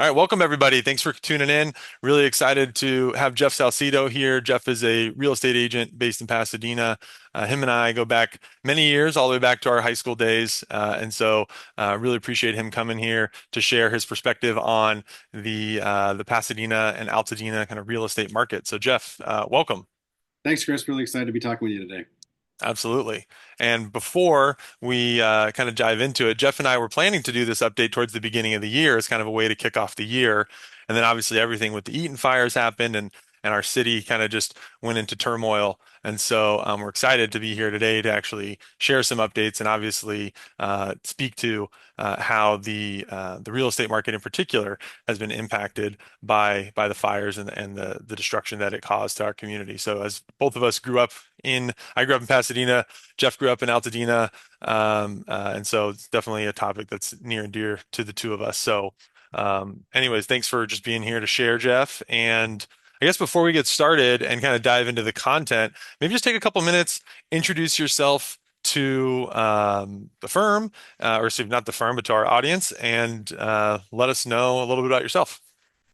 All right, welcome everybody. Thanks for tuning in. Really excited to have Jeff Salcido here. Jeff is a real estate agent based in Pasadena. Him and I go back many years, all the way back to our high school days, and so really appreciate him coming here to share his perspective on the Pasadena and Altadena kind of real estate market. So, Jeff, welcome. Thanks, Chris. Really excited to be talking with you today. Absolutely. And before we kind of dive into it, Jeff and I were planning to do this update towards the beginning of the year as kind of a way to kick off the year. And then obviously everything with the Eaton fires happened and our city kind of just went into turmoil. And so we're excited to be here today to actually share some updates and obviously speak to how the real estate market in particular has been impacted by the fires and the destruction that it caused to our community. So as both of us I grew up in Pasadena. Jeff grew up in Altadena. And so it's definitely a topic that's near and dear to the two of us. So, anyways, thanks for just being here to share, Jeff. And I guess before we get started and kind of dive into the content, maybe just take a couple minutes, introduce yourself to the firm, or excuse not the firm, but to our audience, and let us know a little bit about yourself.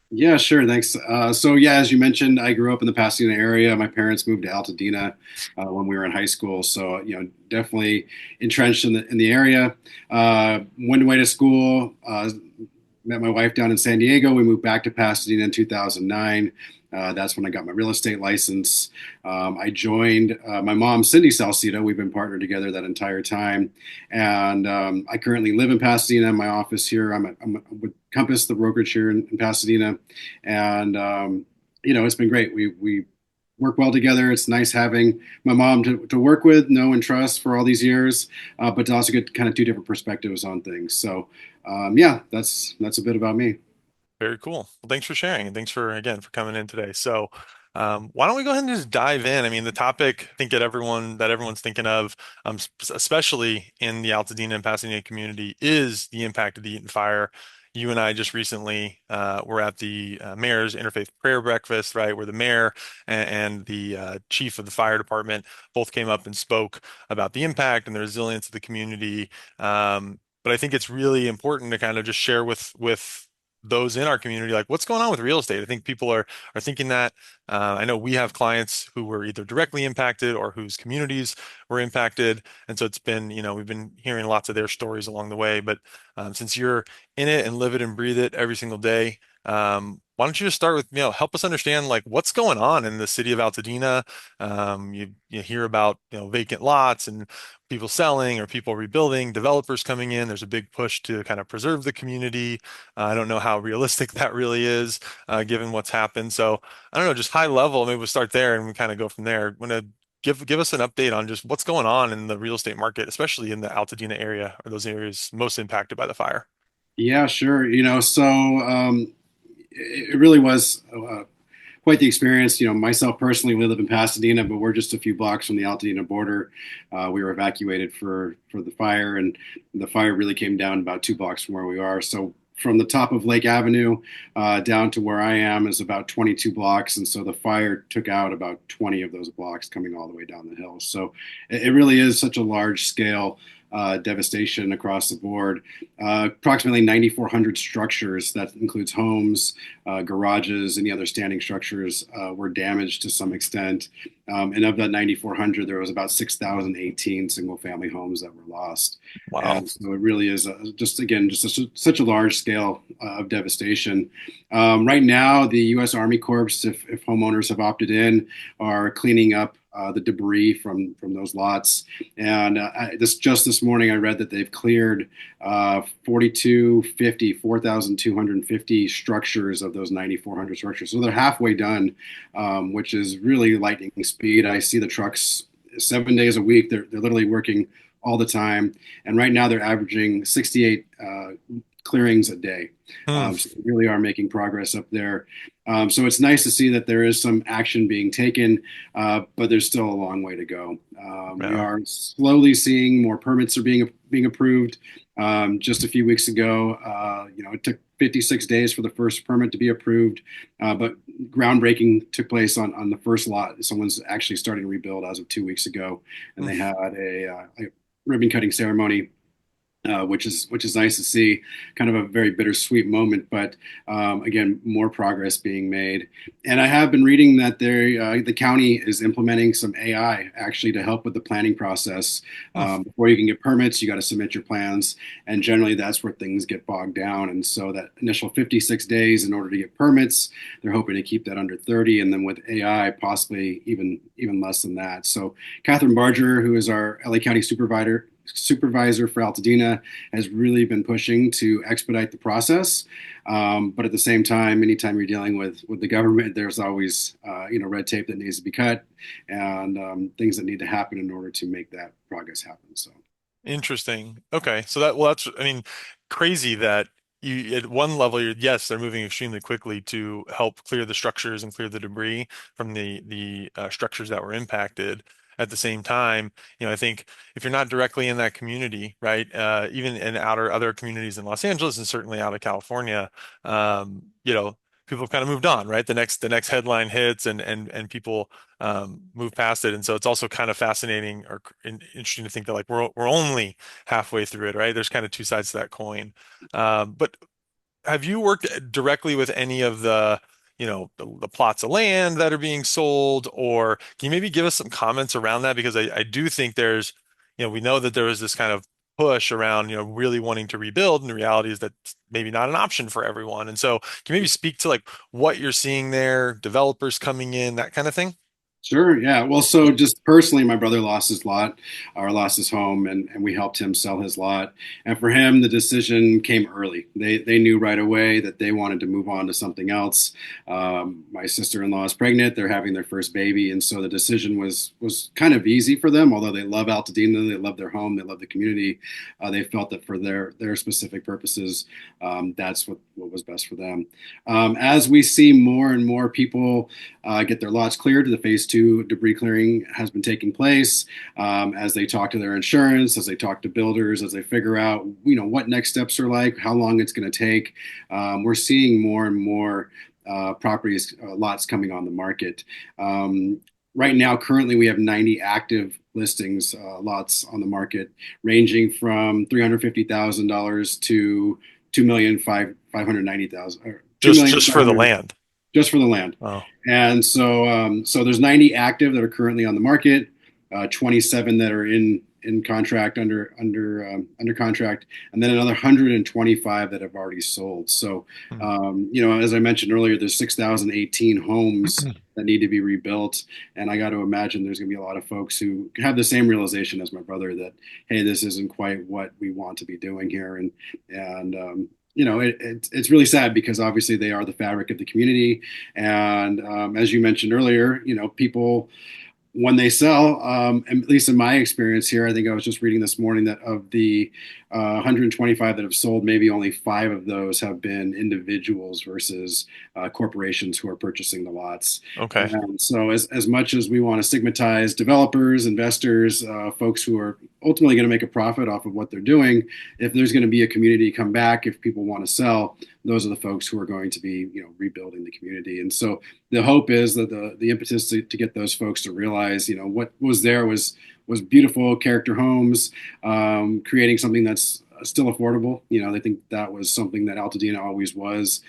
Yeah, sure. Thanks. So, as you mentioned, I grew up in the Pasadena area. My parents moved to Altadena when we were in high school. So, definitely entrenched in the area. Went away to school. Met my wife down in San Diego. We moved back to Pasadena in 2009. That's when I got my real estate license. I joined my mom, Cindy Salcido. We've been partnered together that entire time. And I currently live in Pasadena. My office here, I'm with Compass, the brokerage here in Pasadena. And, it's been great. We work well together. It's nice having my mom to work with, know, and trust for all these years, but to also get kind of two different perspectives on things. So, that's a bit about me. Very cool. Well, thanks for sharing and thanks for again for coming in today. So, why don't we go ahead and just dive in? I mean, the topic I think that everyone's thinking of, especially in the Altadena and Pasadena community, is the impact of the Eaton fire. You and I just recently were at the mayor's interfaith prayer breakfast, right, where the mayor and the chief of the fire department both came up and spoke about the impact and the resilience of the community. But I think it's really important to kind of just share with those in our community, like what's going on with real estate. I think people are thinking that. I know we have clients who were either directly impacted or whose communities were impacted, and so it's been, we've been hearing lots of their stories along the way. But since you're in it and live it and breathe it every single day, why don't you just start with, help us understand like what's going on in the city of Altadena. You hear about vacant lots and people selling or people rebuilding, developers coming in. There's a big push to kind of preserve the community. I don't know how realistic that really is, given what's happened. So I don't know, just high level. Maybe we'll start there and we kind of go from there. Want to give us an update on just what's going on in the real estate market, especially in the Altadena area or those areas most impacted by the fire. Yeah, sure. It really was quite the experience. Myself personally, we live in Pasadena, but we're just a few blocks from the Altadena border. We were evacuated for the fire, and the fire really came down about 2 blocks from where we are. So from the top of Lake Avenue down to where I am is about 22 blocks, and so the fire took out about 20 of those blocks coming all the way down the hill. So it really is such a large scale devastation across the board. Approximately 9,400 structures, that includes homes, garages, any other standing structures, were damaged to some extent. And of that 9,400, there was about 6,018 single family homes that were lost. Wow. And so it really is such a large scale of devastation. Right now, the U.S. Army Corps, if homeowners have opted in, are cleaning up the debris from those lots. And this morning, I read that they've cleared 4,250 structures of those 9,400 structures. So they're halfway done, which is really lightning speed. I see the trucks 7 days a week. They're literally working all the time. And right now, they're averaging 68 clearings a day. Hmm. So we really are making progress up there. So it's nice to see that there is some action being taken, but there's still a long way to go. We Yeah. are slowly seeing more permits are being approved. Just a few weeks ago, it took 56 days for the first permit to be approved, but groundbreaking took place on the first lot. Someone's actually starting to rebuild as of 2 weeks ago, and Hmm. they had a ribbon cutting ceremony which is nice to see. Kind of a very bittersweet moment, but again, more progress being made. And I have been reading that the county is implementing some AI actually to help with the planning process. Hmm. Before you can get permits, you got to submit your plans, and generally that's where things get bogged down. And so that initial 56 days in order to get permits, they're hoping to keep that under 30, and then with AI, possibly even less than that. So Catherine Barger, who is our LA County supervisor for Altadena, has really been pushing to expedite the process. But at the same time, anytime you're dealing with the government, there's always red tape that needs to be cut, and things that need to happen in order to make that progress happen. So. Interesting. Okay. So that, well, that's, I mean, crazy that you, at one level, yes, they're moving extremely quickly to help clear the structures and clear the debris from the structures that were impacted. At the same time, I think if you're not directly in that community, right, even in outer other communities in Los Angeles and certainly out of California, people have kind of moved on, right? The next headline hits and people move past it. And so it's also kind of fascinating or interesting to think that like we're only halfway through it, right? There's kind of two sides to that coin. But have you worked directly with any of the plots of land that are being sold, or can you maybe give us some comments around that? Because I do think we know that there was this kind of push around, really wanting to rebuild, and the reality is that maybe not an option for everyone. And so can you maybe speak to like what you're seeing there, developers coming in, that kind of thing? Sure. Yeah. Well, so just personally, my brother lost his lot or lost his home, and we helped him sell his lot. And for him, the decision came early. They knew right away that they wanted to move on to something else. My sister-in-law is pregnant; they're having their first baby, and so the decision was kind of easy for them. Although they love Altadena, they love their home, they love the community. They felt that for their specific purposes, that's what was best for them. As we see more and more people get their lots cleared, the phase two debris clearing has been taking place. As they talk to their insurance, as they talk to builders, as they figure out what next steps are like, how long it's going to take. We're seeing more and more properties, lots coming on the market. Right now, currently, we have 90 active listings, lots on the market, ranging from $350,000 to 2,590,000, two million Just five for the hundred land. just for the land. Oh, And so there's 90 active that are currently on the market, 27 that are in contract under contract, and then another 125 that have already sold. So, hmm. as I mentioned earlier, there's 6,018 homes that need to be rebuilt, and I got to imagine there's going to be a lot of folks who have the same realization as my brother that, hey, this isn't quite what we want to be doing here, and it's really sad because obviously they are the fabric of the community. And as you mentioned earlier, people, when they sell, at least in my experience here, I think I was just reading this morning that of the 125 that have sold, maybe only five of those have been individuals versus corporations who are purchasing the lots. Okay. And so, as much as we want to stigmatize developers, investors, folks who are ultimately going to make a profit off of what they're doing, if there's going to be a community come back, if people want to sell, those are the folks who are going to be, rebuilding the community. And so the hope is that the impetus to get those folks to realize, what was there was beautiful character homes, creating something that's still affordable. I think that was something that Altadena always was,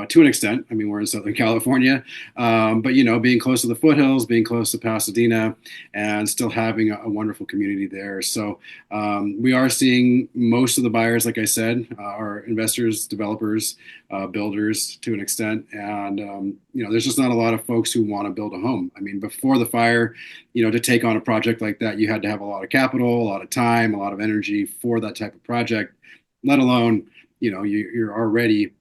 to an extent. I mean, we're in Southern California, but being close to the foothills, being close to Pasadena, and still having a wonderful community there. So we are seeing most of the buyers, like I said, are investors, developers, builders to an extent, and there's just not a lot of folks who want to build a home. I mean, before the fire, to take on a project like that, you had to have a lot of capital, a lot of time, a lot of energy for that type of project, let alone, you're already,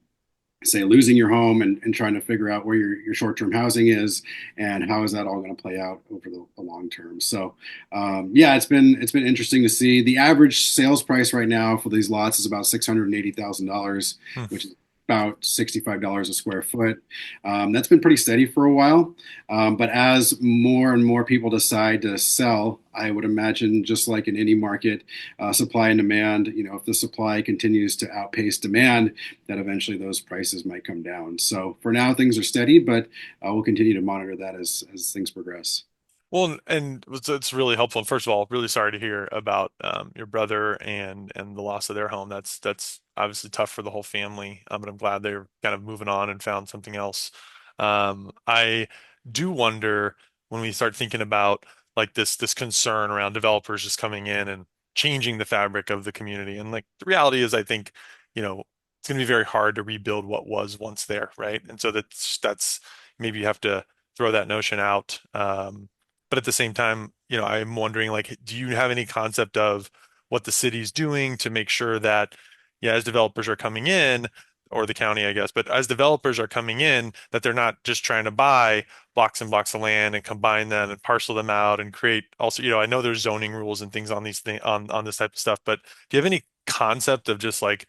say, losing your home and trying to figure out where your short-term housing is and how is that all going to play out over the long term. So yeah, it's been interesting to see. The average sales price right now for these lots is about $680,000, Hmm. which is about $65 a square foot. That's been pretty steady for a while, but as more and more people decide to sell, I would imagine, just like in any market, supply and demand, if the supply continues to outpace demand, that eventually those prices might come down. So for now, things are steady, but we'll continue to monitor that as things progress. Well, and it's really helpful. And first of all, really sorry to hear about your brother and the loss of their home. That's obviously tough for the whole family. But I'm glad they're kind of moving on and found something else. I do wonder when we start thinking about like this concern around developers just coming in and changing the fabric of the community. And like the reality is, I think, it's going to be very hard to rebuild what was once there, right? And so that's maybe you have to throw that notion out. But at the same time, I'm wondering, like, do you have any concept of what the city's doing to make sure that, yeah, as developers are coming in, or the county, I guess, but as developers are coming in, that they're not just trying to buy blocks and blocks of land and combine them and parcel them out and create also, I know there's zoning rules and things on these things on this type of stuff, but do you have any concept of just like,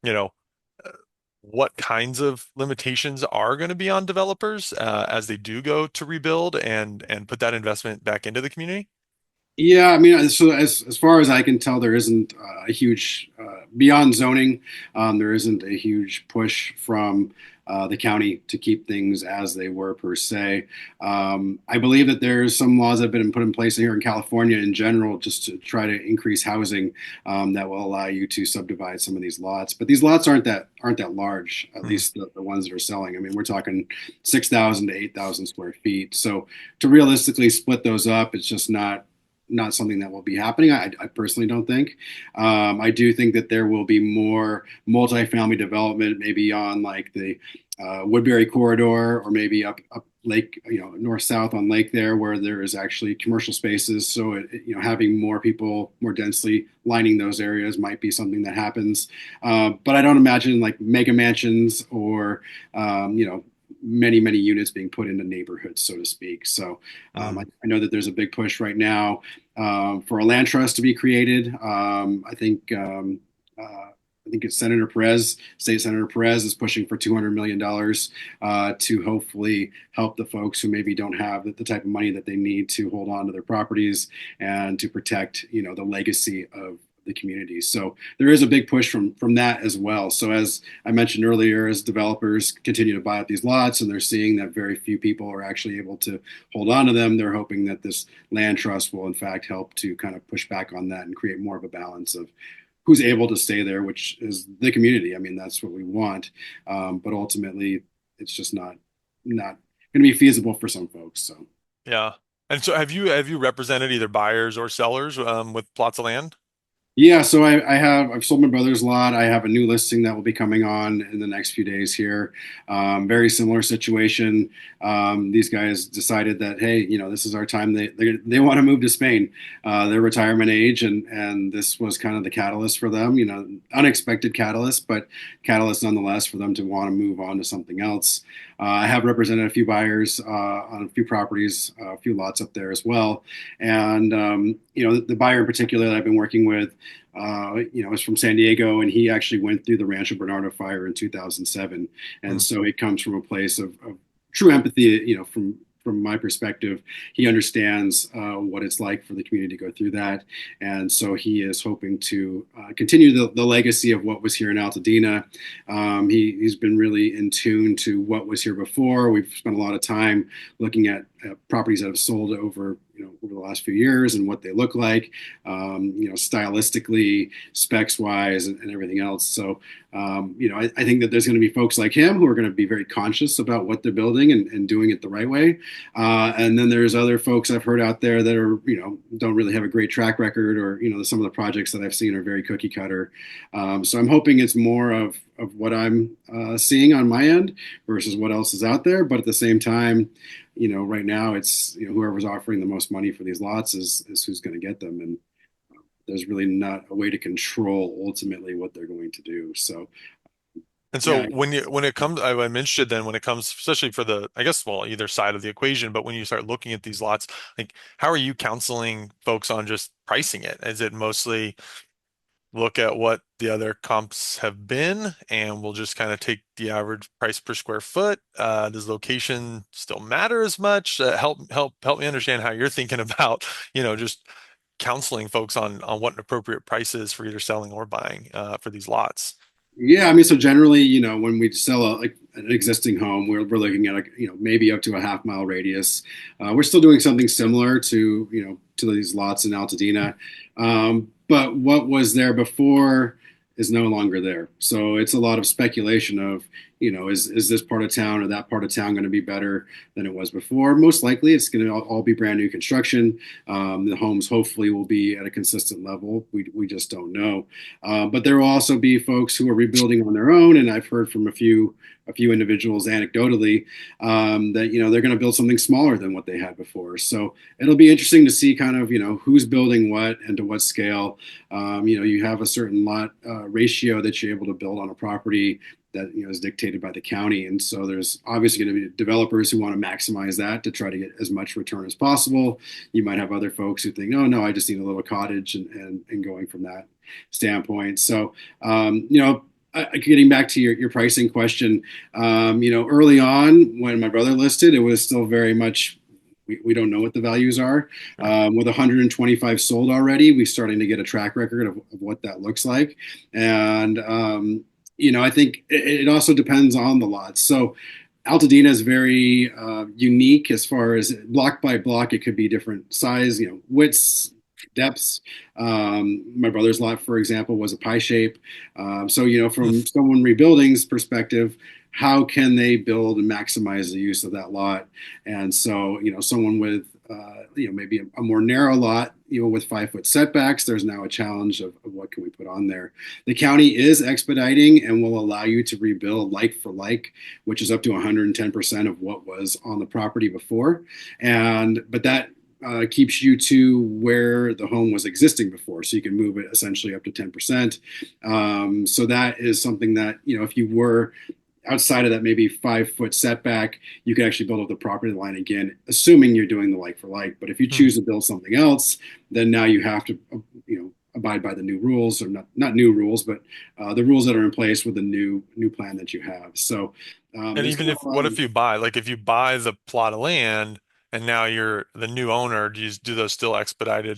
you know, uh, what kinds of limitations are going to be on developers as they do go to rebuild and put that investment back into the community? Yeah, I mean, so as far as I can tell, there isn't a huge beyond zoning. There isn't a huge push from the county to keep things as they were per se. I believe that there's some laws that have been put in place here in California in general, just to try to increase housing that will allow you to subdivide some of these lots. But these lots aren't that large, at Mm, least the ones that are selling. I mean, we're talking 6,000 to 8,000 square feet. So to realistically split those up, it's just not something that will be happening. I personally don't think. I do think that there will be more multifamily development, maybe on like the Woodbury corridor, or maybe up Lake, north south on Lake there, where there is actually commercial spaces. So having more people more densely lining those areas might be something that happens. But I don't imagine like mega mansions or many units being put into neighborhoods, so to speak. So mm, I know that there's a big push right now for a land trust to be created. I think it's Senator Perez, State Senator Perez, is pushing for $200 million to hopefully help the folks who maybe don't have the type of money that they need to hold on to their properties and to protect, the legacy of the community. So there is a big push from that as well. So as I mentioned earlier, as developers continue to buy up these lots and they're seeing that very few people are actually able to hold on to them, they're hoping that this land trust will in fact help to kind of push back on that and create more of a balance of who's able to stay there, which is the community. I mean, that's what we want. But ultimately, it's just not going to be feasible for some folks. So. yeah. And so have you represented either buyers or sellers with plots of land? Yeah, so I've sold my brother's lot. I have a new listing that will be coming on in the next few days here. Very similar situation. These guys decided that, hey, this is our time. They want to move to Spain. Their retirement age, and this was kind of the catalyst for them. Unexpected catalyst, but catalyst nonetheless for them to want to move on to something else. I have represented a few buyers on a few properties, a few lots up there as well, and the buyer in particular that I've been working with is from San Diego, and he actually went through the Rancho Bernardo fire in 2007, and Mm, so it comes from a place of true empathy. From my perspective, he understands what it's like for the community to go through that, and so he is hoping to continue the legacy of what was here in Altadena. He's been really in tune to what was here before. We've spent a lot of time looking at properties that have sold over the last few years and what they look like, stylistically, specs wise, and everything else. So, I think that there's going to be folks like him who are going to be very conscious about what they're building and doing it the right way. And then there's other folks I've heard out there that are, don't really have a great track record, or, some of the projects that I've seen are very cookie cutter. So I'm hoping it's more of what I'm seeing on my end versus what else is out there. But at the same time, right now it's whoever's offering the most money for these lots is who's going to get them, and there's really not a way to control ultimately what they're going to do. So And so yeah, when it comes, I'm interested then when it comes, especially for the, I guess, well, either side of the equation, but when you start looking at these lots, like how are you counseling folks on just pricing it? Is it mostly look at what the other comps have been and we'll just kind of take the average price per square foot? Does location still matter as much? Help me understand how you're thinking about, just counseling folks on what an appropriate price is for either selling or buying for these lots. Yeah, I mean, so generally, when we sell like an existing home, we're looking at maybe up to a half-mile radius. We're still doing something similar to to these lots in Altadena, but what was there before is no longer there. So it's a lot of speculation of is this part of town or that part of town going to be better than it was before? Most likely, it's going to all be brand new construction. The homes hopefully will be at a consistent level. We just don't know. But there will also be folks who are rebuilding on their own, and I've heard from a few individuals anecdotally that they're going to build something smaller than what they had before. So it'll be interesting to see kind of who's building what and to what scale. You have a certain lot ratio that you're able to build on a property that is dictated by the county, and so there's obviously going to be developers who want to maximize that to try to get as much return as possible. You might have other folks who think, oh no, I just need a little cottage, and going from that standpoint. So, getting back to your pricing question, early on when my brother listed, it was still very much we don't know what the values are. Sure. With 125 sold already, we're starting to get a track record of what that looks like. And, I think it also depends on the lots. So Altadena is very unique as far as block by block. It could be different size, widths, depths. My brother's lot, for example, was a pie shape. So, Hmm. from someone rebuilding's perspective, how can they build and maximize the use of that lot? And so, someone with, maybe a more narrow lot, with 5 foot setbacks, there's now a challenge of what can we put on there. The county is expediting and will allow you to rebuild like for like, which is up to 110% of what was on the property before. But that keeps you to where the home was existing before. So you can move it essentially up to 10%. So that is something that, if you were outside of that maybe 5 foot setback, you could actually build up the property line again, assuming you're doing the like for like. But if you Hmm. choose to build something else, then now you have to, abide by the new rules, or not new rules, but the rules that are in place with the new plan that you have. So And there's even kind if, of a lot what of if you buy, like if you buy the plot of land and now you're the new owner, do those still expedited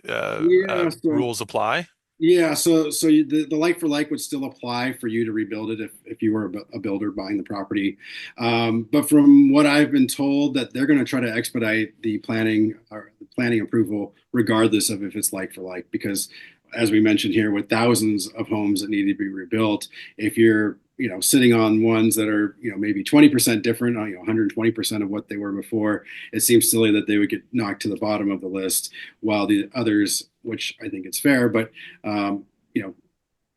yeah. So rules apply? Yeah, so the like for like would still apply for you to rebuild it if you were a builder buying the property. But from what I've been told, that they're going to try to expedite the planning or the planning approval, regardless of if it's like for like, because as we mentioned here, with thousands of homes that need to be rebuilt, if you're sitting on ones that are maybe 20% different, 120% of what they were before, it seems silly that they would get knocked to the bottom of the list, while the others, which I think it's fair, but um, you know,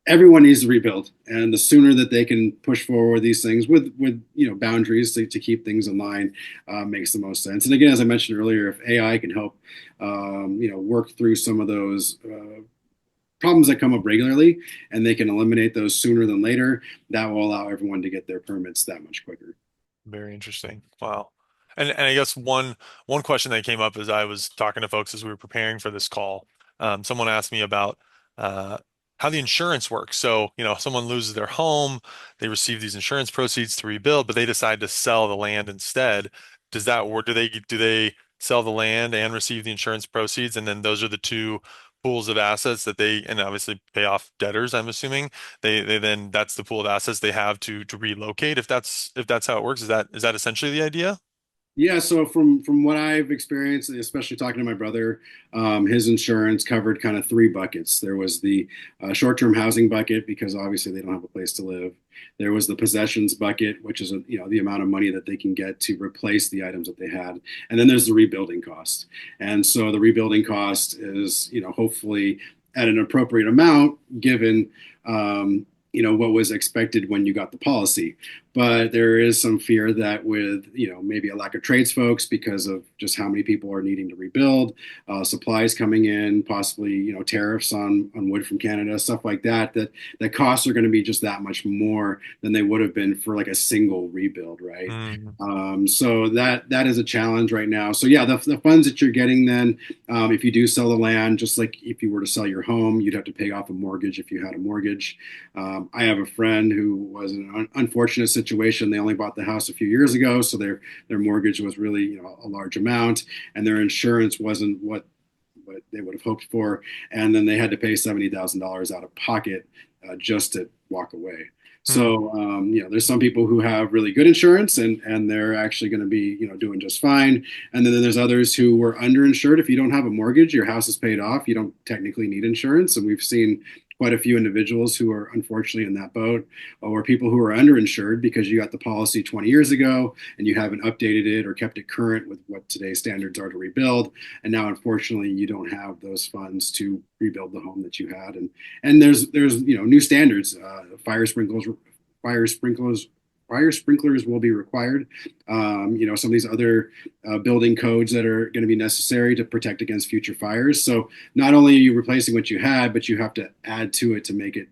everyone needs to rebuild, and the sooner that they can push forward these things with boundaries to keep things in line, makes the most sense. And again, as I mentioned earlier, if AI can help, work through some of those problems that come up regularly, and they can eliminate those sooner than later, that will allow everyone to get their permits that much quicker. Very interesting. Wow. And I guess one question that came up as I was talking to folks as we were preparing for this call, someone asked me about uh, how the insurance works. So, someone loses their home, they receive these insurance proceeds to rebuild, but they decide to sell the land instead. Does that work? Do they sell the land and receive the insurance proceeds, and then those are the two pools of assets that they and obviously pay off debtors, I'm assuming? They then that's the pool of assets they have to relocate if that's how it works. Is that essentially the idea? Yeah, so from what I've experienced, especially talking to my brother, his insurance covered kind of three buckets. There was the short-term housing bucket, because obviously they don't have a place to live. There was the possessions bucket, which is the amount of money that they can get to replace the items that they had, and then there's the rebuilding cost. And so the rebuilding cost is hopefully at an appropriate amount given what was expected when you got the policy. But there is some fear that with maybe a lack of trades folks, because of just how many people are needing to rebuild, supplies coming in, possibly tariffs on wood from Canada, stuff like that, that costs are going to be just that much more than they would have been for like a single rebuild, right? Mm, So that is a challenge right now. So yeah, the funds that you're getting then, if you do sell the land, just like if you were to sell your home, you'd have to pay off a mortgage if you had a mortgage. I have a friend who was in an unfortunate situation. They only bought the house a few years ago, so their mortgage was really a large amount, and their insurance wasn't what they would have hoped for, and then they had to pay $70,000 out of pocket, just to walk away. Hmm. So, there's some people who have really good insurance and they're actually going to be, doing just fine. And then there's others who were underinsured. If you don't have a mortgage, your house is paid off, you don't technically need insurance. And we've seen quite a few individuals who are unfortunately in that boat, or people who are underinsured because you got the policy 20 years ago and you haven't updated it or kept it current with what today's standards are to rebuild. And now, unfortunately, you don't have those funds to rebuild the home that you had. And there's new standards. Fire sprinklers, fire sprinklers will be required. Some of these other building codes that are going to be necessary to protect against future fires. So not only are you replacing what you had, but you have to add to it to make it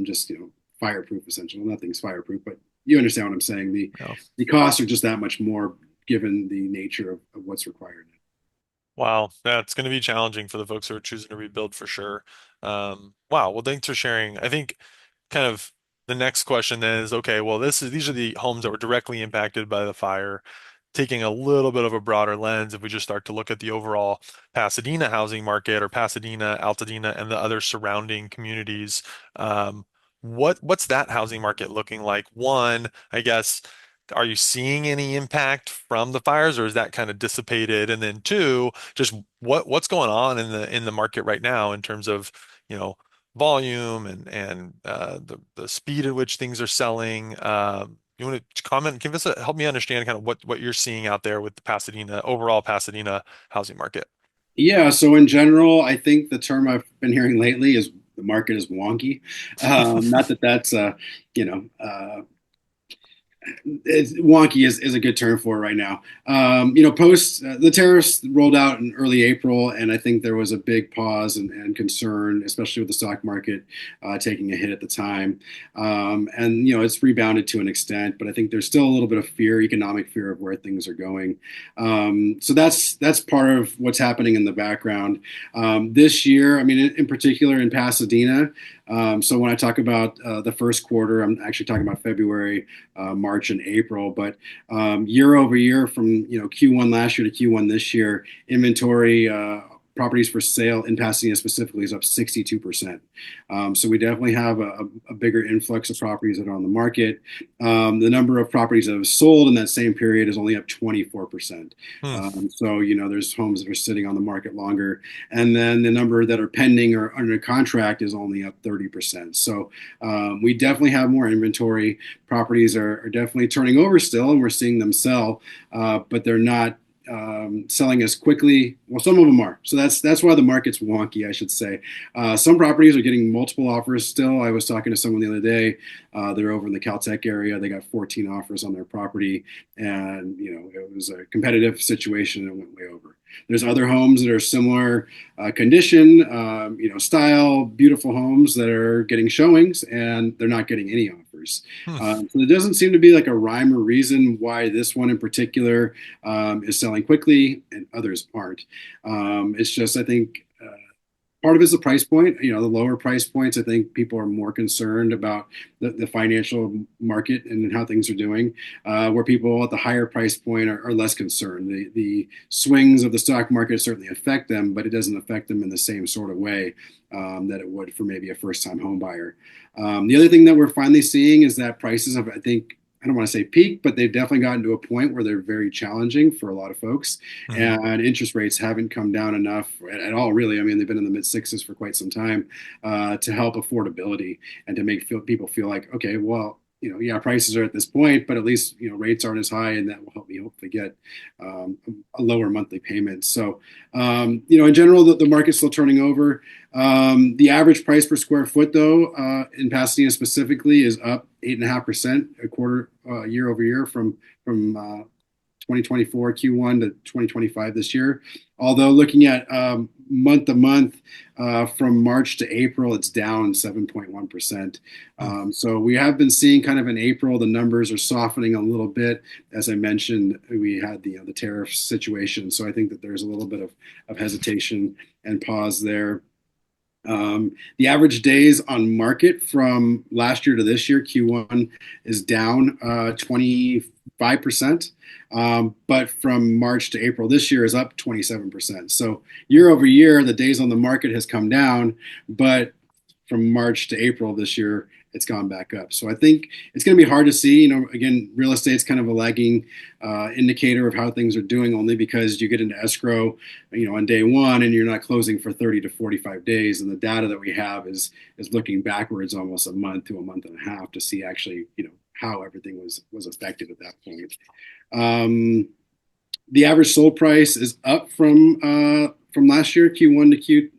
just fireproof. Essentially, well, nothing's fireproof, but you understand what I'm saying. Yeah. The costs are just that much more given the nature of what's required. Wow, that's going to be challenging for the folks who are choosing to rebuild for sure. Wow, well, thanks for sharing. I think kind of the next question then is, okay, well, these are the homes that were directly impacted by the fire. Taking a little bit of a broader lens, if we just start to look at the overall Pasadena housing market or Pasadena, Altadena, and the other surrounding communities, um, what's that housing market looking like? One, I guess, are you seeing any impact from the fires, or is that kind of dissipated? And then two, just what's going on in the market right now in terms of, you know, volume and the speed at which things are selling. You want to comment, give us help me understand kind of what you're seeing out there with the Pasadena overall Pasadena housing market. Yeah, so in general, I think the term I've been hearing lately is the market is wonky. Not that that's you know wonky is a good term for it right now. Post the tariffs rolled out in early April, and I think there was a big pause and concern, especially with the stock market taking a hit at the time. And it's rebounded to an extent, but I think there's still a little bit of fear, economic fear of where things are going. So that's part of what's happening in the background. This year, I mean, in particular in Pasadena. So when I talk about the first quarter, I'm actually talking about February, March, and April. But year over year, from Q1 last year to Q1 this year, inventory properties for sale in Pasadena specifically is up 62%. So we definitely have a bigger influx of properties that are on the market. The number of properties that have sold in that same period is only up 24%. Hmm. So there's homes that are sitting on the market longer, and then the number that are pending or under contract is only up 30%. So we definitely have more inventory. Properties are definitely turning over still, and we're seeing them sell, but they're not selling as quickly. Well, some of them are. So that's why the market's wonky, I should say. Some properties are getting multiple offers still. I was talking to someone the other day. They're over in the Caltech area. They got 14 offers on their property, and it was a competitive situation and it went way over. There's other homes that are similar condition, style, beautiful homes that are getting showings, and they're not getting any offers. Hmm. So there doesn't seem to be like a rhyme or reason why this one in particular is selling quickly and others aren't. It's just, I think, part of it is the price point. The lower price points, I think people are more concerned about the financial market and how things are doing, where people at the higher price point are less concerned. The swings of the stock market certainly affect them, but it doesn't affect them in the same sort of way that it would for maybe a first time home buyer. The other thing that we're finally seeing is that prices have, I think, I don't want to say peak, but they've definitely gotten to a point where they're very challenging for a lot of folks. Hmm. And interest rates haven't come down enough at all, really. I mean, they've been in the mid sixes for quite some time to help affordability and to make people feel like, okay, well, yeah, prices are at this point, but at least, rates aren't as high, and that will help me hopefully get um, a lower monthly payment. So, in general, the market's still turning over. The average price per square foot, though, in Pasadena specifically, is up 8.5% a quarter year over year from 2024 Q1 to 2025 this year. Although looking at month to month from March to April, it's down 7.1%. Hmm. So we have been seeing kind of in April, the numbers are softening a little bit. As I mentioned, we had the tariff situation. So I think that there's a little bit of hesitation and pause there. The average days on market from last year to this year, Q1, is down 25%. But from March to April this year is up 27%. So year over year, the days on the market has come down, but from March to April this year, it's gone back up. So I think it's going to be hard to see. Again, real estate's kind of a lagging indicator of how things are doing, only because you get into escrow, on day one, and you're not closing for 30 to 45 days, and the data that we have is looking backwards almost a month to a month and a half to see actually, how everything was affected at that point. Um, the average sold price is up from last year, Q1 to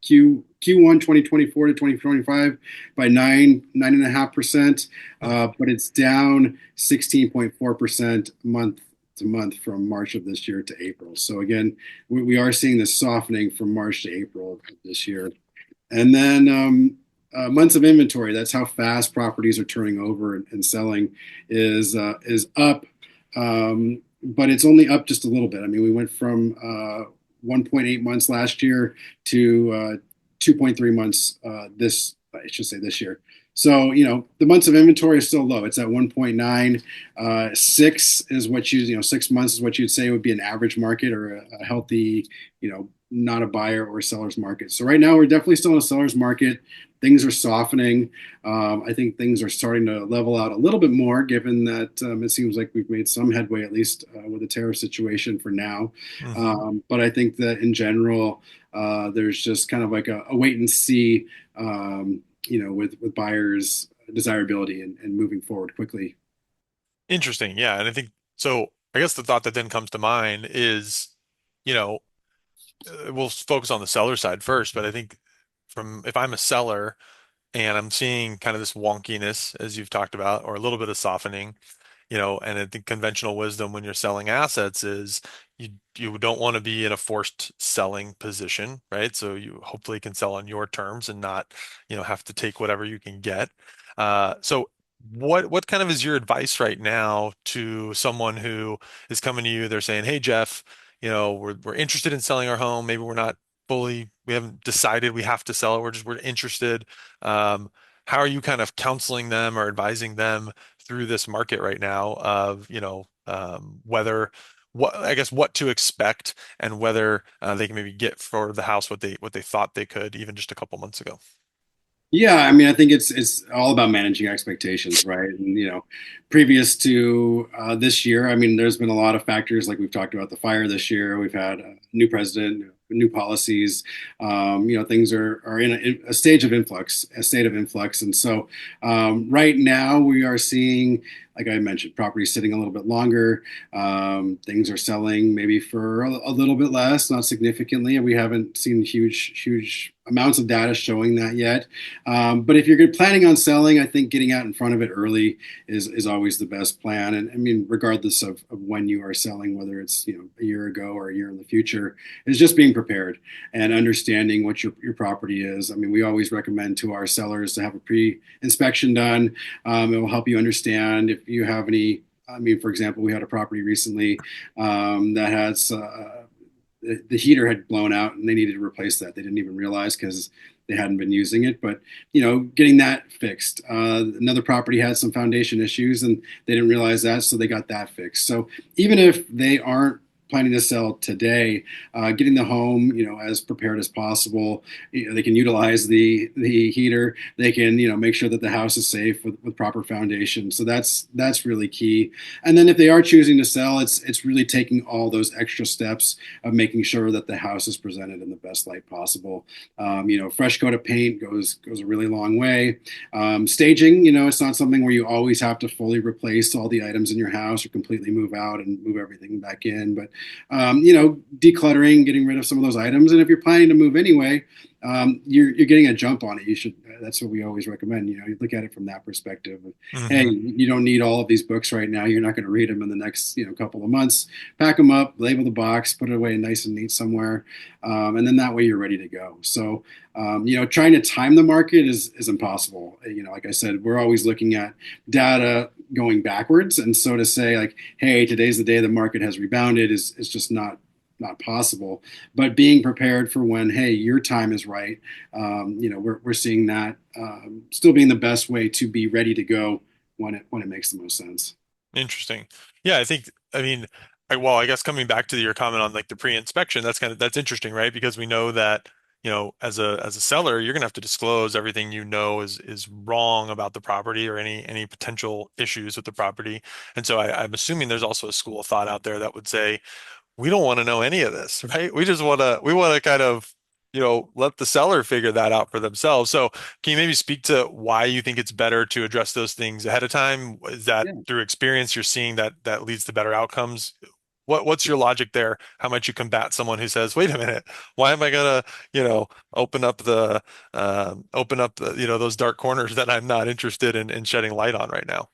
Q1 2024 to 2025 by 9.5%, Hmm. but it's down 16.4% month to month from March of this year to April. So again, we are seeing this softening from March to April of this year. And then months of inventory, that's how fast properties are turning over and selling, is up, but it's only up just a little bit. I mean, we went from 1.8 months last year to 2.3 months I should say this year. So, the months of inventory is still low. It's at 1.9. 6 months is what you'd say would be an average market, or a healthy, not a buyer or seller's market. So right now we're definitely still in a seller's market. Things are softening. I think things are starting to level out a little bit more, given that it seems like we've made some headway, at least with the tariff situation for now. Hmm. But I think that in general, there's just kind of like a wait and see, with buyers' desirability and moving forward quickly. Interesting. Yeah. And I think so. I guess the thought that then comes to mind is, you know, we'll focus on the seller side first, but I think from if I'm a seller and I'm seeing kind of this wonkiness, as you've talked about, or a little bit of softening, and I think conventional wisdom when you're selling assets is you don't want to be in a forced selling position, right? So you hopefully can sell on your terms and not, have to take whatever you can get. So what kind of is your advice right now to someone who is coming to you? They're saying, "Hey Jeff, we're interested in selling our home. Maybe we haven't decided we have to sell it. We're interested." Um, how are you kind of counseling them or advising them through this market right now of, whether I guess what to expect and whether they can maybe get for the house what they thought they could even just a couple months ago. Yeah, I mean, I think it's all about managing expectations, right? And previous to this year, I mean, there's been a lot of factors, like we've talked about the fire this year. We've had a new president, new policies. Things are in a stage of influx, a state of influx, and so right now we are seeing, like I mentioned, properties sitting a little bit longer. Things are selling maybe for a little bit less, not significantly, and we haven't seen huge amounts of data showing that yet. But if you're planning on selling, I think getting out in front of it early is always the best plan. And I mean, regardless of when you are selling, whether it's a year ago or a year in the future, is just being prepared and understanding what your property is. I mean, we always recommend to our sellers to have a pre-inspection done. It will help you understand if you have any. I mean, for example, we had a property recently that has the heater had blown out and they needed to replace that. They didn't even realize because they hadn't been using it, but getting that fixed. Another property had some foundation issues and they didn't realize that, so they got that fixed. So even if they aren't planning to sell today, getting the home, as prepared as possible. They can utilize the heater. They can, make sure that the house is safe with proper foundation. So that's really key. And then if they are choosing to sell, it's really taking all those extra steps of making sure that the house is presented in the best light possible. Fresh coat of paint goes a really long way. Staging, it's not something where you always have to fully replace all the items in your house or completely move out and move everything back in, but decluttering, getting rid of some of those items. And if you're planning to move anyway, you're getting a jump on it. You should. That's what we always recommend. You look at it from that perspective. Hey, Hmm. you don't need all of these books right now. You're not going to read them in the next couple of months. Pack them up, label the box, put it away nice and neat somewhere, and then that way you're ready to go. So trying to time the market is impossible. Like I said, we're always looking at data going backwards, and so to say like, hey, today's the day the market has rebounded is just not possible. But being prepared for when, hey, your time is right. We're seeing that still being the best way to be ready to go when it makes the most sense. Interesting. Yeah, I mean, well, I guess coming back to your comment on like the pre-inspection, that's interesting, right? Because we know that, as a seller, you're gonna have to disclose everything you know is wrong about the property or any potential issues with the property. And so I'm assuming there's also a school of thought out there that would say, we don't want to know any of this, right? We want to kind of, let the seller figure that out for themselves. So can you maybe speak to why you think it's better to address those things ahead of time? Is that Yeah. through experience you're seeing that leads to better outcomes? What's your logic there? How might you combat someone who says, "Wait a minute, why am I gonna, you know, open up the those dark corners that I'm not interested in shedding light on right now?"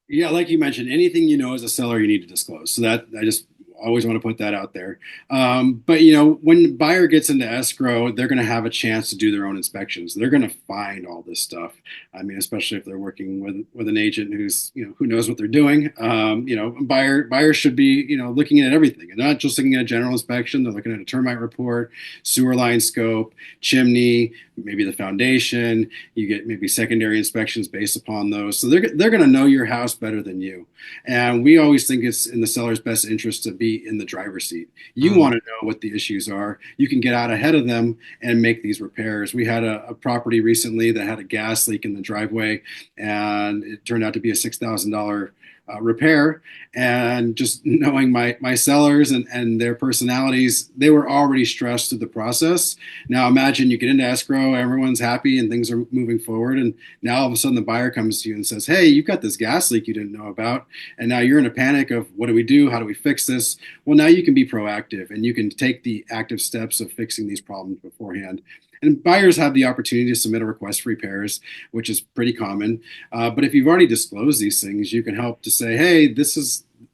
Yeah, like you mentioned, anything you know as a seller, you need to disclose. So that I just always want to put that out there. But when the buyer gets into escrow, they're going to have a chance to do their own inspections. They're going to find all this stuff. I mean, especially if they're working with an agent who's who knows what they're doing. Buyers should be looking at everything and not just looking at a general inspection. They're looking at a termite report, sewer line scope, chimney, maybe the foundation. You get maybe secondary inspections based upon those. So they're going to know your house better than you. And we always think it's in the seller's best interest to be in the driver's seat. You Mm, want to know what the issues are. You can get out ahead of them and make these repairs. We had a property recently that had a gas leak in the driveway, and it turned out to be a $6,000 repair. And just knowing my sellers and their personalities, they were already stressed through the process. Now imagine you get into escrow, everyone's happy and things are moving forward, and now all of a sudden the buyer comes to you and says, "Hey, you've got this gas leak you didn't know about," and now you're in a panic of what do we do? How do we fix this? Well, now you can be proactive and you can take the active steps of fixing these problems beforehand. And buyers have the opportunity to submit a request for repairs, which is pretty common. But if you've already disclosed these things, you can help to say, "Hey,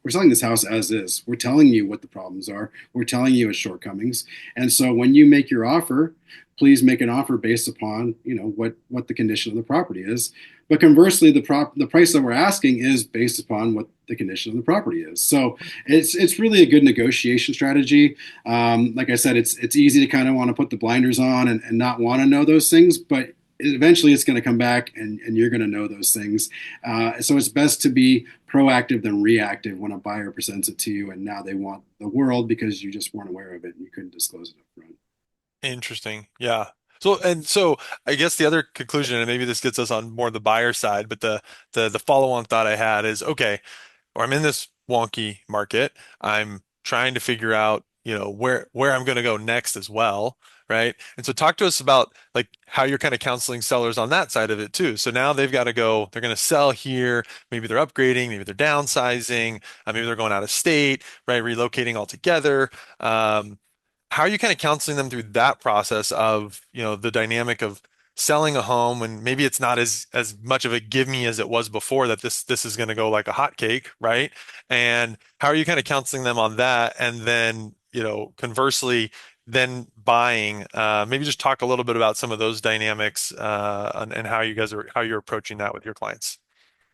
we're selling this house as is. We're telling you what the problems are. We're telling you its shortcomings. And so when you make your offer, please make an offer based upon what the condition of the property is. But conversely, the price that we're asking is based upon what the condition of the property is. So it's really a good negotiation strategy. Like I said, it's easy to kind of want to put the blinders on and not want to know those things, but eventually it's going to come back and you're going to know those things. So it's best to be proactive than reactive when a buyer presents it to you and now they want the world because you just weren't aware of it and you couldn't disclose it up front. interesting. Yeah. So I guess the other conclusion, and maybe this gets us on more the buyer side, but the follow-on thought I had is, okay, or I'm in this wonky market. I'm trying to figure out, where I'm going to go next as well, right? And so talk to us about like how you're kind of counseling sellers on that side of it too. So now they've got to go, they're going to sell here, maybe they're upgrading, maybe they're downsizing, maybe they're going out of state, right? Relocating altogether. How are you kind of counseling them through that process of, the dynamic of selling a home and maybe it's not as much of a give me as it was before that this is going to go like a hot cake, right? And how are you kind of counseling them on that? And then, conversely, then buying, maybe just talk a little bit about some of those dynamics, and how you're approaching that with your clients.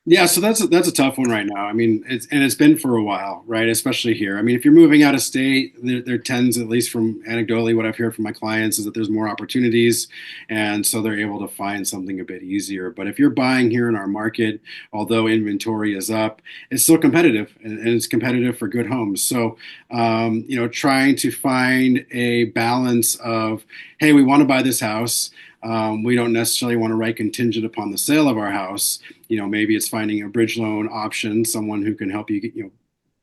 Yeah, so that's a tough one right now. I mean, it's been for a while, right? Especially here. I mean, if you're moving out of state, there tends, at least from anecdotally, what I've heard from my clients is that there's more opportunities, and so they're able to find something a bit easier. But if you're buying here in our market, although inventory is up, it's still competitive, and it's competitive for good homes. So, trying to find a balance of, hey, we want to buy this house. We don't necessarily want to write contingent upon the sale of our house. Maybe it's finding a bridge loan option, someone who can help you get,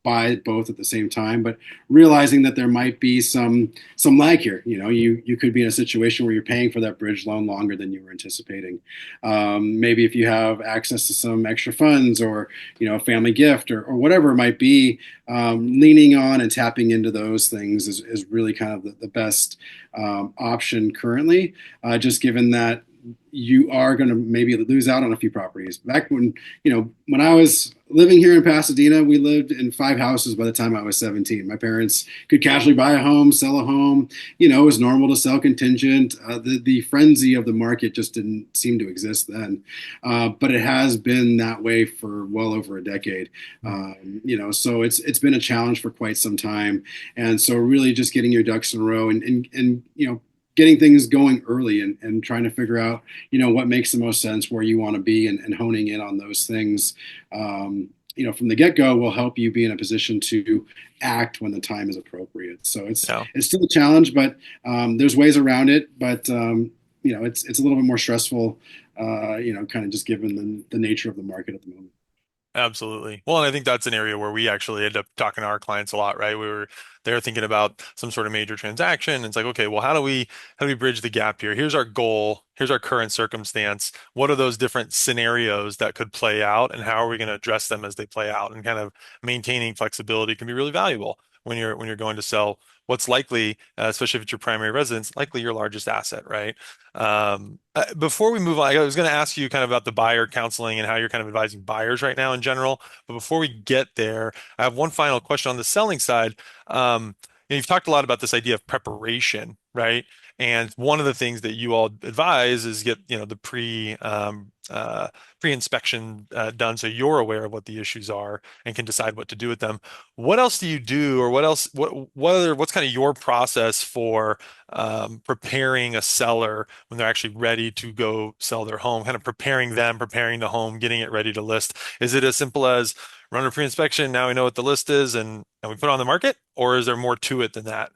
buy both at the same time, but realizing that there might be some lag here. You could be in a situation where you're paying for that bridge loan longer than you were anticipating. Maybe if you have access to some extra funds or a family gift or whatever it might be, leaning on and tapping into those things is really kind of the best option currently, just given that you are going to maybe lose out on a few properties. Back when I was living here in Pasadena, we lived in 5 houses by the time I was 17. My parents could casually buy a home, sell a home. It was normal to sell contingent. The frenzy of the market just didn't seem to exist then. But it has been that way for well over a decade. So it's been a challenge for quite some time. And so really just getting your ducks in a row and getting things going early and trying to figure out, what makes the most sense, where you want to be and honing in on those things, from the get-go will help you be in a position to act when the time is appropriate. So Yeah. it's still a challenge, but there's ways around it. But it's a little bit more stressful, kind of just given the nature of the market at the moment. Absolutely. Well, and I think that's an area where we actually end up talking to our clients a lot, right? They're thinking about some sort of major transaction. And it's like, okay, well, how do we bridge the gap here? Here's our goal. Here's our current circumstance. What are those different scenarios that could play out, and how are we going to address them as they play out? And kind of maintaining flexibility can be really valuable when you're going to sell what's likely, especially if it's your primary residence, likely your largest asset, right? Before we move on, I was going to ask you kind of about the buyer counseling and how you're kind of advising buyers right now in general. But before we get there, I have one final question on the selling side. You've talked a lot about this idea of preparation, right? And one of the things that you all advise is get, the pre-inspection done so you're aware of what the issues are and can decide what to do with them. What else do you do, or what's kind of your process for preparing a seller when they're actually ready to go sell their home, kind of preparing them, preparing the home, getting it ready to list? Is it as simple as run a pre-inspection, now we know what the list is, and we put it on the market, or is there more to it than that?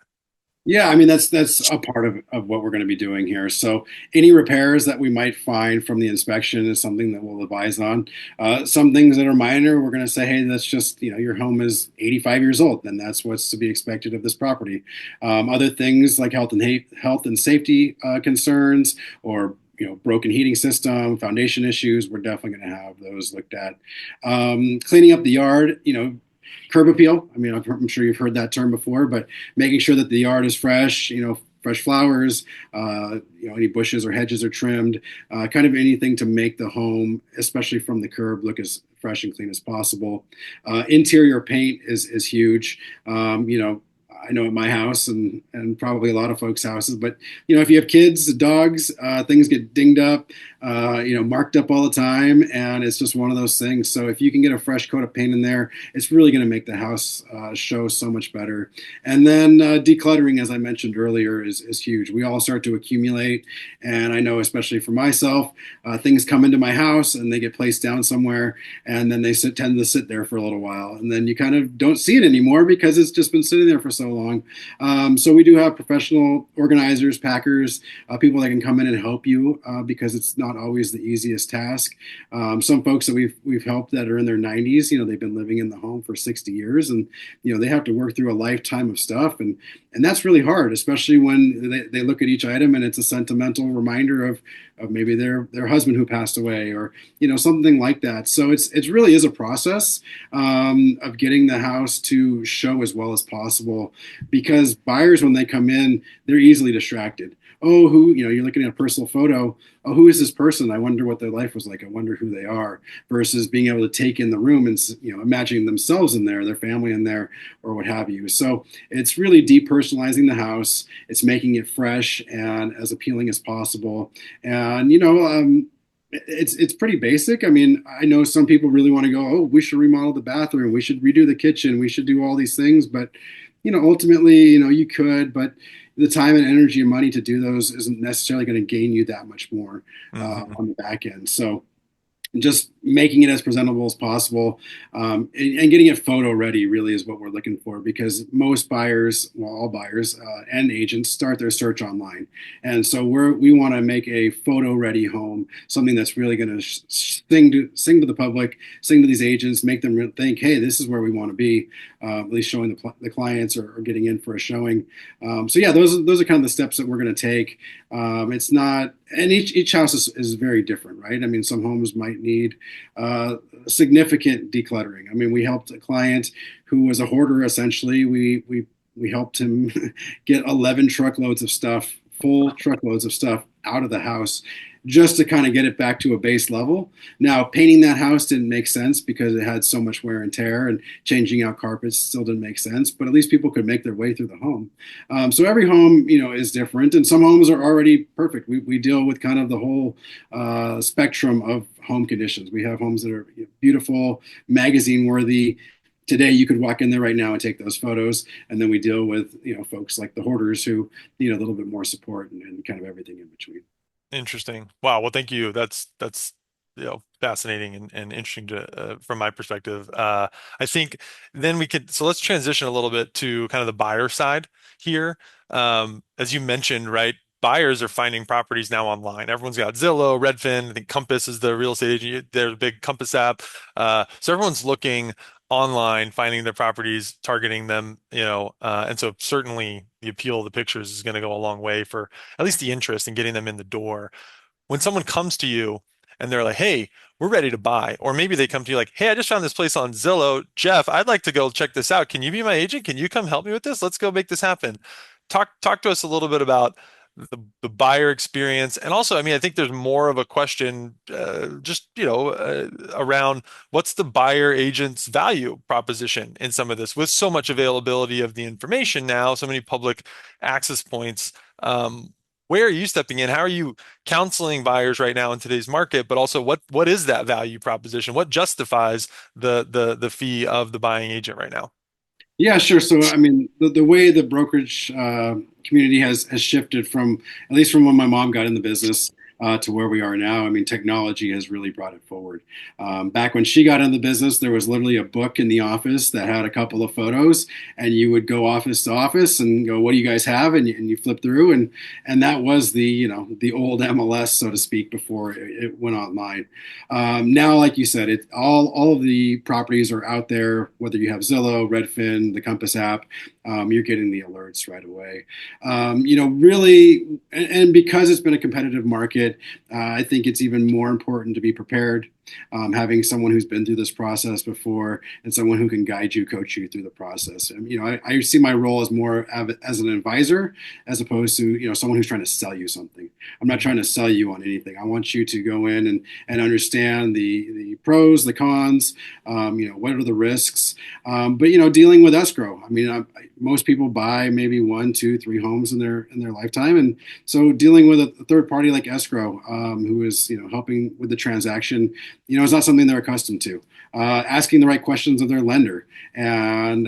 Yeah, I mean that's a part of what we're going to be doing here. So any repairs that we might find from the inspection is something that we'll advise on. Some things that are minor, we're going to say, hey, that's just your home is 85 years old, then that's what's to be expected of this property. Other things like health and safety concerns, or broken heating system, foundation issues, we're definitely going to have those looked at. Cleaning up the yard, curb appeal. I mean, I'm sure you've heard that term before, but making sure that the yard is fresh, fresh flowers, any bushes or hedges are trimmed, kind of anything to make the home, especially from the curb, look as fresh and clean as possible. Interior paint is huge. I know at my house and probably a lot of folks' houses, but if you have kids, dogs, things get dinged up, marked up all the time, and it's just one of those things. So if you can get a fresh coat of paint in there, it's really going to make the house show so much better. And then decluttering, as I mentioned earlier, is huge. We all start to accumulate, and I know especially for myself, things come into my house and they get placed down somewhere, and then tend to sit there for a little while, and then you kind of don't see it anymore because it's just been sitting there for so long. So we do have professional organizers, packers, people that can come in and help you because it's not always the easiest task. Some folks that we've helped that are in their 90s, they've been living in the home for 60 years, and they have to work through a lifetime of stuff, and that's really hard, especially when they look at each item and it's a sentimental reminder of maybe their husband who passed away, or something like that. So it really is a process of getting the house to show as well as possible, because buyers, when they come in, they're easily distracted. Oh, you're looking at a personal photo. Oh, who is this person? I wonder what their life was like. I wonder who they are. Versus being able to take in the room and imagining themselves in there, their family in there, or what have you. So it's really depersonalizing the house. It's making it fresh and as appealing as possible. And it's pretty basic. I mean, I know some people really want to go, oh, we should remodel the bathroom, we should redo the kitchen, we should do all these things, but ultimately, you could, but the time and energy and money to do those isn't necessarily going to gain you that much more Hmm. on the back end. So just making it as presentable as possible, and getting it photo ready really is what we're looking for, because most buyers, well, all buyers and agents start their search online, and so we want to make a photo ready home, something that's really going to sing to the public, sing to these agents, make them think, hey, this is where we want to be, at least showing the clients, or getting in for a showing. So yeah, those are kind of the steps that we're going to take. It's not, and each house is very different, right? I mean, some homes might need significant decluttering. I mean, we helped a client who was a hoarder. Essentially, we helped him get 11 truckloads of stuff, full truckloads of stuff, out of the house, just to kind of get it back to a base level. Now, painting that house didn't make sense because it had so much wear and tear, and changing out carpets still didn't make sense. But at least people could make their way through the home. So every home, is different, and some homes are already perfect. We deal with kind of the whole spectrum of home conditions. We have homes that are beautiful, magazine worthy. Today, you could walk in there right now and take those photos, and then we deal with folks like the hoarders who need a little bit more support, and kind of everything in between. Interesting. Wow. Well, thank you. That's fascinating and interesting to from my perspective. I think then we could so let's transition a little bit to kind of the buyer side here. As you mentioned, right? Buyers are finding properties now online. Everyone's got Zillow, Redfin. I think Compass is the real estate agent. There's a big Compass app. So everyone's looking online, finding their properties, targeting them, and so certainly the appeal of the pictures is going to go a long way for at least the interest in getting them in the door. When someone comes to you and they're like, "Hey, we're ready to buy," or maybe they come to you like, "Hey, I just found this place on Zillow. Jeff, I'd like to go check this out. Can you be my agent? Can you come help me with this? Let's go make this happen." Talk to us a little bit about the buyer experience, and also, I mean, I think there's more of a question, just around what's the buyer agent's value proposition in some of this, with so much availability of the information now, so many public access points. Where are you stepping in? How are you counseling buyers right now in today's market? But also, what is that value proposition? What justifies the fee of the buying agent right now? Yeah, sure. So, I mean, the way the brokerage community has shifted from, at least from when my mom got in the business to where we are now. I mean, technology has really brought it forward. Back when she got in the business, there was literally a book in the office that had a couple of photos, and you would go office to office and go, "What do you guys have?" And you flip through, and that was the old MLS, so to speak, before it went online. Now, like you said, all of the properties are out there. Whether you have Zillow, Redfin, the Compass app, you're getting the alerts right away. Really, and because it's been a competitive market, I think it's even more important to be prepared. Having someone who's been through this process before and someone who can guide you, coach you through the process. And, I see my role as more as an advisor as opposed to, someone who's trying to sell you something. I'm not trying to sell you on anything. I want you to go in and understand the pros, the cons, what are the risks. But dealing with escrow. I mean, most people buy maybe one, two, three homes in their lifetime, and so dealing with a third party like escrow, who is helping with the transaction, is not something they're accustomed to. Asking the right questions of their lender, and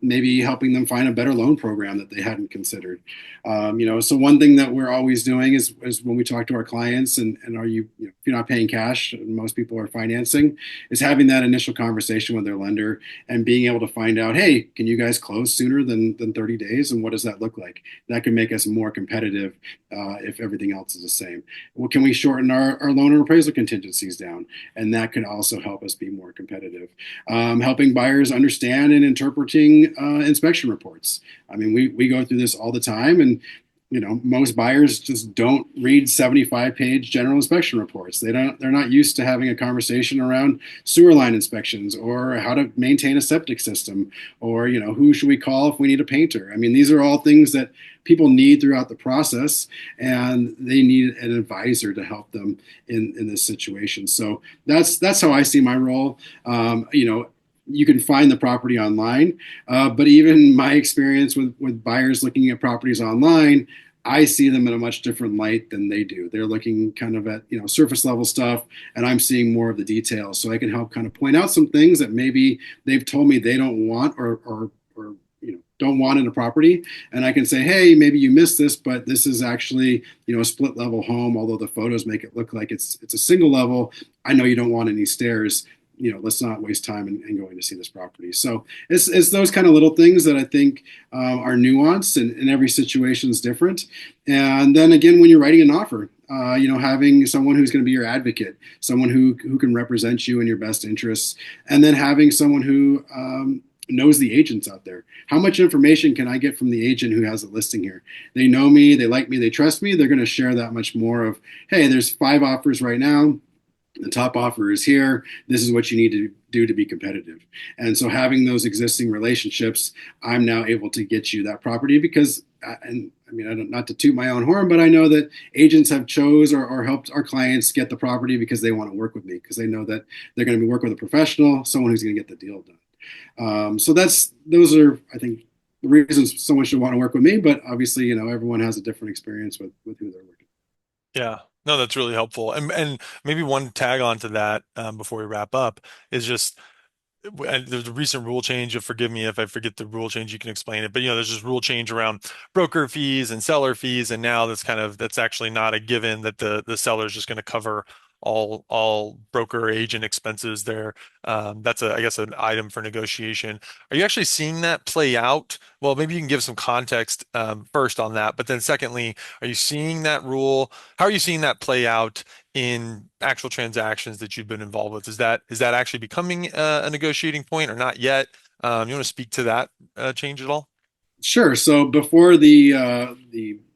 maybe helping them find a better loan program that they hadn't considered. So one thing that we're always doing is when we talk to our clients, and are you, if you're not paying cash, and most people are financing, is having that initial conversation with their lender and being able to find out, hey, can you guys close sooner than 30 days, and what does that look like? That can make us more competitive if everything else is the same. Well, can we shorten our loan and appraisal contingencies down? And that could also help us be more competitive. Helping buyers understand and interpreting inspection reports. I mean, we go through this all the time, and most buyers just don't read 75-page general inspection reports. They're not used to having a conversation around sewer line inspections, or how to maintain a septic system, or who should we call if we need a painter. I mean, these are all things that people need throughout the process, and they need an advisor to help them in this situation. So that's how I see my role. You can find the property online, but even my experience with buyers looking at properties online, I see them in a much different light than they do. They're looking kind of at surface level stuff, and I'm seeing more of the details. So I can help kind of point out some things that maybe they've told me they don't want, or don't want in a property, and I can say, hey, maybe you missed this, but this is actually a split level home. Although the photos make it look like it's a single level, I know you don't want any stairs. Let's not waste time in going to see this property. So it's those kind of little things that I think are nuanced, and every situation is different. And then again, when you're writing an offer, having someone who's going to be your advocate, someone who can represent you in your best interests, and then having someone who knows the agents out there. How much information can I get from the agent who has a listing here? They know me, they like me, they trust me. They're going to share that much more of, hey, there's 5 offers right now. The top offer is here. This is what you need to do to be competitive. And so having those existing relationships, I'm now able to get you that property because, and I mean, I don't, not to toot my own horn, but I know that agents have chose or helped our clients get the property because they want to work with me, because they know that they're going to be working with a professional, someone who's going to get the deal done. So those are, I think, the reasons someone should want to work with me. But obviously, everyone has a different experience with who they're working. Yeah, no, that's really helpful. And maybe one tag on to that before we wrap up is just and there's a recent rule change. Forgive me if I forget the rule change. You can explain it, but there's this rule change around broker fees and seller fees, and now that's actually not a given that the seller is just going to cover all broker agent expenses there. That's I guess an item for negotiation. Are you actually seeing that play out? Well, maybe you can give some context first on that, but then secondly, are you seeing that rule? How are you seeing that play out in actual transactions that you've been involved with? Is that actually becoming a negotiating point or not yet? You want to speak to that change at all? Sure. So before the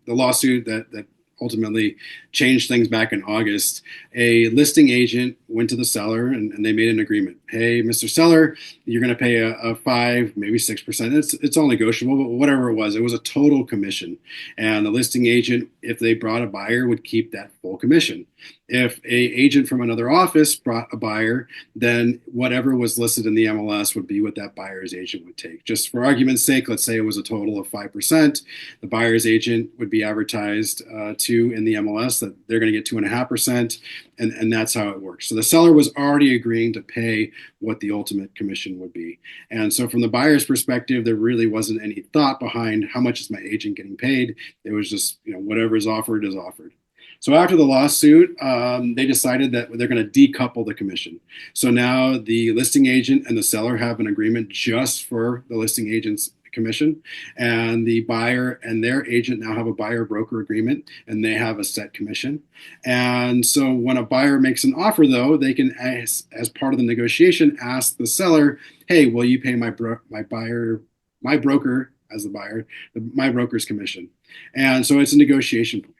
lawsuit that ultimately changed things back in August, a listing agent went to the seller and they made an agreement. Hey, Mr. Seller, you're going to pay a 5, maybe 6%. It's all negotiable, but whatever it was a total commission. And the listing agent, if they brought a buyer, would keep that full commission. If a agent from another office brought a buyer, then whatever was listed in the MLS would be what that buyer's agent would take. Just for argument's sake, let's say it was a total of 5%. The buyer's agent would be advertised to in the MLS that they're going to get 2.5%, and that's how it works. So the seller was already agreeing to pay what the ultimate commission would be. And so from the buyer's perspective, there really wasn't any thought behind how much is my agent getting paid. It was just, whatever is offered is offered. So after the lawsuit, they decided that they're going to decouple the commission. So now the listing agent and the seller have an agreement just for the listing agent's commission, and the buyer and their agent now have a buyer broker agreement, and they have a set commission. And so when a buyer makes an offer, though, they can, as part of the negotiation, ask the seller, "Hey, will you pay my broker as the buyer, my broker's commission?" And so it's a negotiation point.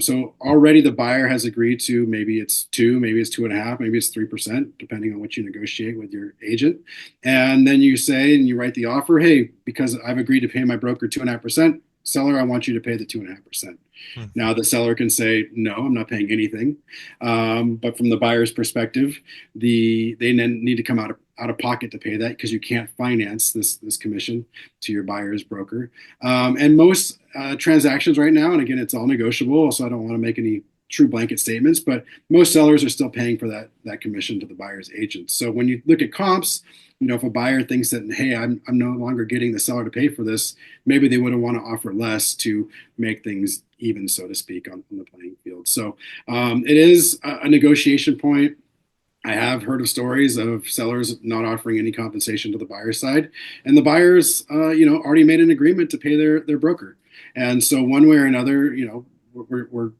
So already the buyer has agreed to maybe it's 2, maybe it's 2.5, maybe it's 3%, depending on what you negotiate with your agent. And then you say and you write the offer, hey, because I've agreed to pay my broker 2.5%, seller, I want you to pay the 2.5%. Hmm. Now the seller can say, no, I'm not paying anything. But from the buyer's perspective, they then need to come out of pocket to pay that because you can't finance this commission to your buyer's broker. And most transactions right now, and again, it's all negotiable, so I don't want to make any true blanket statements, but most sellers are still paying for that commission to the buyer's agent. So when you look at comps, if a buyer thinks that, hey, I'm no longer getting the seller to pay for this, maybe they would want to offer less to make things even, so to speak, on the playing field. So it is a negotiation point. I have heard of stories of sellers not offering any compensation to the buyer's side, and the buyers, already made an agreement to pay their broker. And so one way or another, we're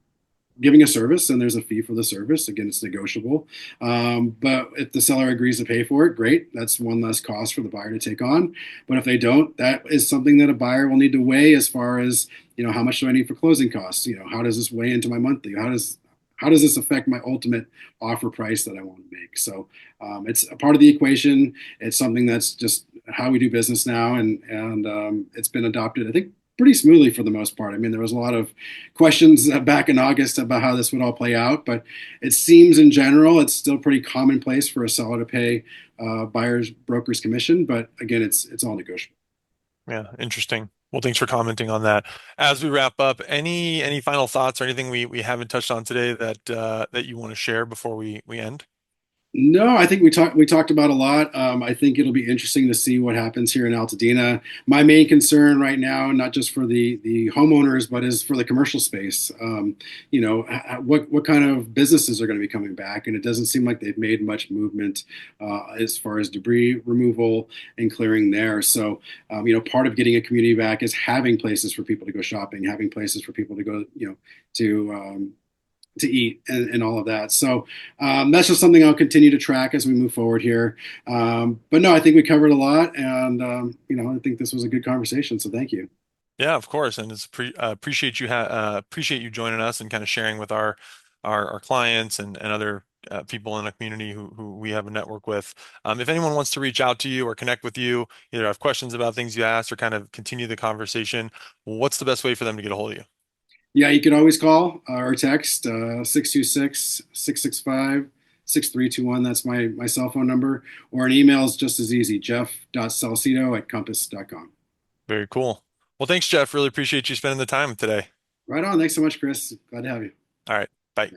giving a service and there's a fee for the service. Again, it's negotiable. But if the seller agrees to pay for it, great. That's one less cost for the buyer to take on. But if they don't, that is something that a buyer will need to weigh as far as, how much do I need for closing costs? How does this weigh into my monthly? How does this affect my ultimate offer price that I want to make? So it's a part of the equation. It's something that's just how we do business now, and it's been adopted, I think, pretty smoothly for the most part. I mean, there was a lot of questions back in August about how this would all play out, but it seems in general it's still pretty commonplace for a seller to pay buyer's broker's commission. But again, it's all negotiable. Yeah, interesting. Well, thanks for commenting on that. As we wrap up, any final thoughts or anything we haven't touched on today that you want to share before we end? No, I think we talked about a lot. I think it'll be interesting to see what happens here in Altadena. My main concern right now, not just for the homeowners, but is for the commercial space. What kind of businesses are going to be coming back? And it doesn't seem like they've made much movement as far as debris removal and clearing there. So, part of getting a community back is having places for people to go shopping, having places for people to go, to eat and all of that. So that's just something I'll continue to track as we move forward here. But no, I think we covered a lot, and I think this was a good conversation. So thank you. Yeah, of course, and appreciate appreciate you joining us and kind of sharing with our clients and other people in the community who we have a network with. If anyone wants to reach out to you or connect with you, either have questions about things you asked or kind of continue the conversation, what's the best way for them to get a hold of you? Yeah, you can always call or text 626 That's my cell phone number. Or an email is just as easy, jeff.salcido@compass.com. Very cool. Well, thanks, Jeff. Really appreciate you spending the time today. Right on. Thanks so much, Chris. Glad to have you. All right. Bye.